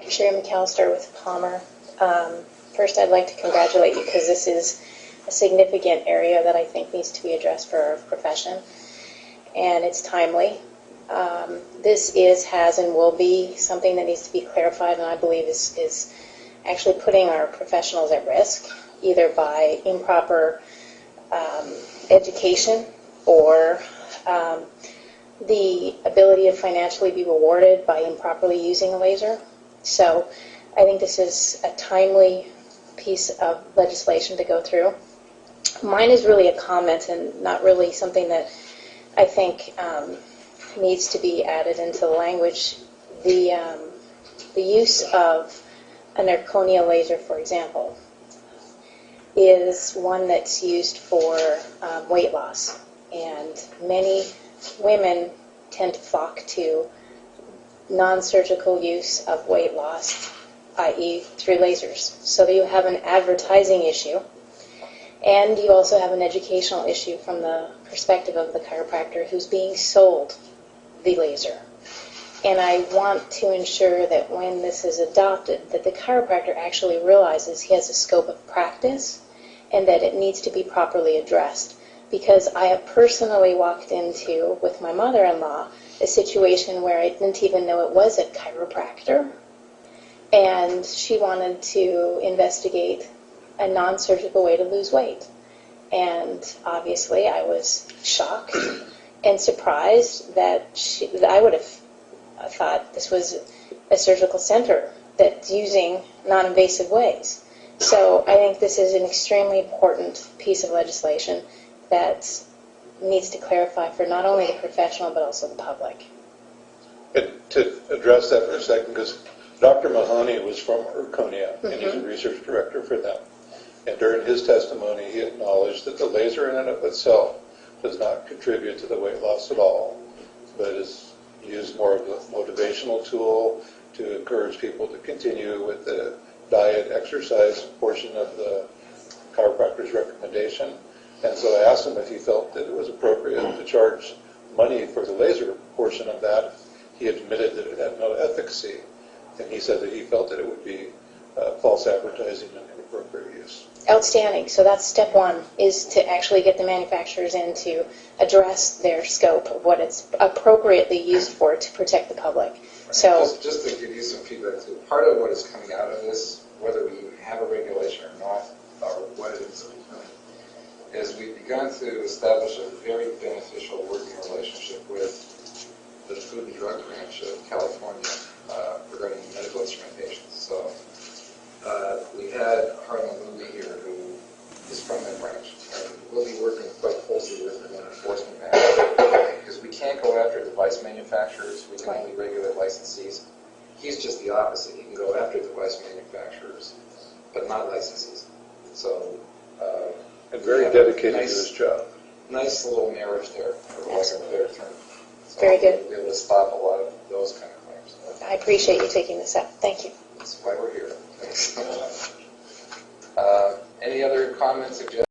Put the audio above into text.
Sherry McAllister with Palmer. First, I'd like to congratulate you because this is a significant area that I think needs to be addressed for our profession, and it's timely. This is, has, and will be something that needs to be clarified, and I believe is actually putting our professionals at risk, either by improper education or the ability to financially be rewarded by improperly using a laser. So I think this is a timely piece of legislation to go through. Mine is really a comment and not really something that I think needs to be added into the language. The use of a zirconia laser, for example, is one that's used for weight loss, and many women tend to flock to non-surgical use of weight loss, i.e. through lasers. So you have an advertising issue, and you also have an educational issue from the perspective of the chiropractor who's being sold the laser. And I want to ensure that when this is adopted, that the chiropractor actually realizes he has a scope of practice and that it needs to be properly addressed. Because I have personally walked into, with my mother-in-law, a situation where I didn't even know it was a chiropractor, and she wanted to investigate a non-surgical way to lose weight. And obviously I was shocked and surprised that I would have thought this was a surgical center that's using non-invasive ways. So I think this is an extremely important piece of legislation that needs to clarify for not only the professional but also the public. And to address that for a second, because Dr. Mahoney was from Zirconia, and he's a research director for them. And during his testimony, he acknowledged that the laser in and of itself does not contribute to the weight loss at all, but is used more of a motivational tool to encourage people to continue with the diet, exercise portion of the chiropractor's recommendation. And so I asked him if he felt that it was appropriate to charge money for the laser portion of that. He admitted that it had no efficacy, and he said that he felt that it would be false advertising and inappropriate use. Outstanding. So that's step one, is to actually get the manufacturers in to address their scope of what it's appropriately used for to protect the public. Right. So just to give you some feedback too, part of what is coming out of this, whether we have a regulation or not, or what it is that we're doing, is we've begun to establish a very beneficial working relationship with the Food and Drug branch of California regarding medical instrumentation. So we had Harlan Moody here, who is from that branch, and we'll be working quite closely with an enforcement matter, because we can't go after device manufacturers, we can only regulate licensees. He's just the opposite. He can go after device manufacturers, but not licensees. So, and very dedicated to his job. Nice little marriage there, for lack of a better term. So very good. we'll be able to stop a lot of those kind of claims. I appreciate you taking this up. Thank you. That's why we're here. Any other comments, suggestions?